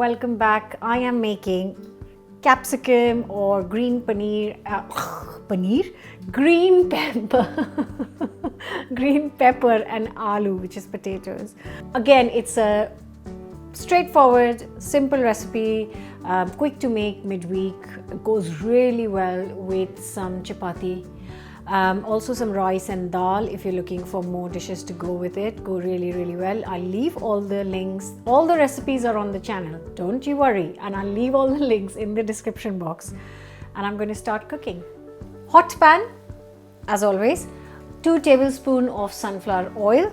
welcome back. I am making capsicum or green green pepper, green pepper and aloo, which is potatoes. Again, it's a straightforward, simple recipe, quick to make midweek. It goes really well with some chapati. Also some rice and dal if you're looking for more dishes to go with it. Go really well. I'll leave all the links. All the recipes are on the channel, don't you worry, and I'll leave all the links in the description box. And I'm going to start cooking. Hot pan, as always, 2 tablespoons of sunflower oil,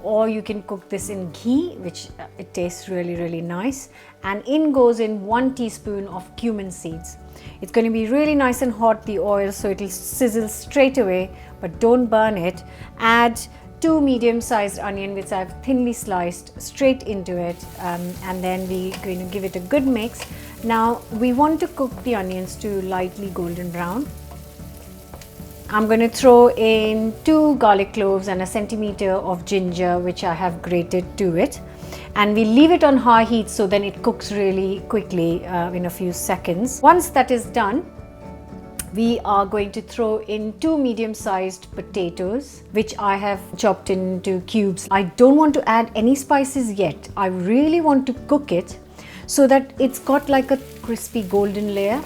or you can cook this in ghee, which it tastes really nice. And in goes in 1 teaspoon of cumin seeds. It's going to be really nice and hot, the oil, so it'll sizzle straight away, but don't burn it. Add 2 medium-sized onions, which I've thinly sliced, straight into it, and then we're going to give it a good mix. Now we want to cook the onions to lightly golden brown. I'm going to throw in 2 garlic cloves and a centimeter of ginger, which I have grated to it. And we leave it on high heat so then it cooks really quickly in a few seconds. Once that is done, we are going to throw in 2 medium-sized potatoes, which I have chopped into cubes. I don't want to add any spices yet. I really want to cook it so that it's got like a crispy golden layer.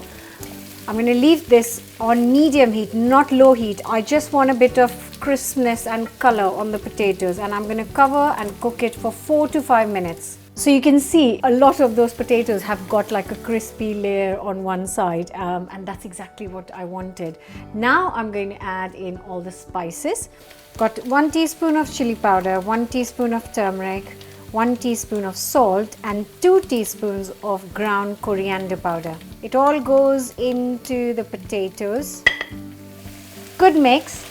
I'm going to leave this on medium heat, not low heat. I just want a bit of crispness and color on the potatoes, and I'm going to cover and cook it for 4 to 5 minutes. So you can see a lot of those potatoes have got like a crispy layer on one side, and that's exactly what I wanted. Now I'm going to add in all the spices. Got 1 teaspoon of chili powder, 1 teaspoon of turmeric, 1 teaspoon of salt and 2 teaspoons of ground coriander powder. It all goes into the potatoes. Good mix.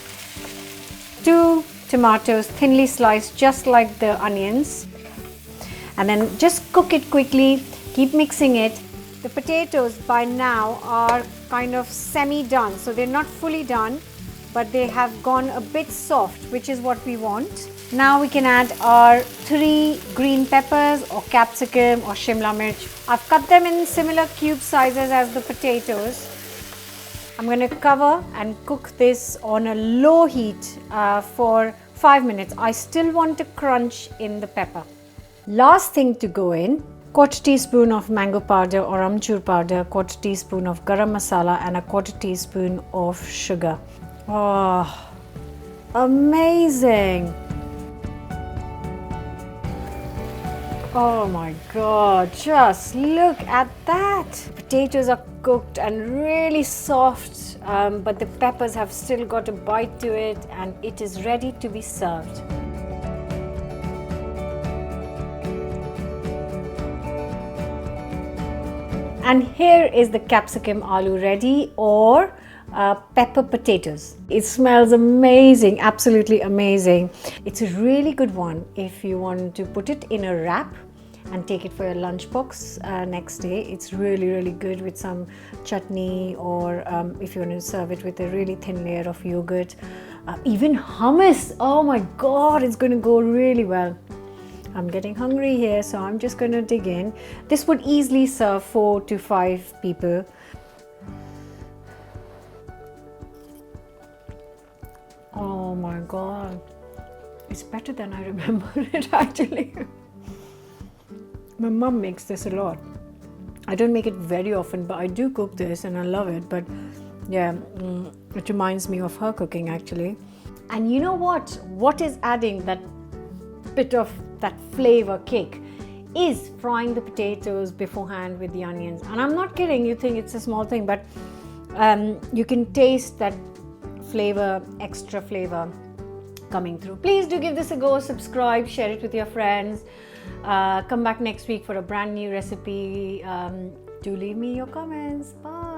2 tomatoes thinly sliced, just like the onions. And then just cook it quickly. Keep mixing it. The potatoes by now are kind of semi-done. So they're not fully done, but they have gone a bit soft, which is what we want. Now we can add our 3 green peppers or capsicum or shimla mirch. I've cut them in similar cube sizes as the potatoes. I'm going to cover and cook this on a low heat for 5 minutes. I still want a crunch in the pepper. Last thing to go in, 1/4 teaspoon of mango powder or amchur powder, 1/4 teaspoon of garam masala and a 1/4 teaspoon of sugar. Oh, amazing! Oh my God, just look at that! Potatoes are cooked and really soft, but the peppers have still got a bite to it, and it is ready to be served. And here is the capsicum aloo ready, or pepper potatoes. It smells amazing, absolutely amazing. It's a really good one if you want to put it in a wrap and take it for your lunchbox next day. It's really good with some chutney, or if you want to serve it with a really thin layer of yogurt, even hummus. Oh my God, it's going to go really well. I'm getting hungry here, so I'm just going to dig in. This would easily serve 4 to 5 people. Oh my God, it's better than I remember it actually. My mum makes this a lot. I don't make it very often, but I do cook this and I love it. But yeah, it reminds me of her cooking actually. And you know what? What is adding that bit of that flavor kick is frying the potatoes beforehand with the onions. And I'm not kidding, you think it's a small thing, but you can taste that flavor, extra flavor coming through. Please do give this a go, subscribe, share it with your friends. Come back next week for a brand new recipe. Do leave me your comments. Bye.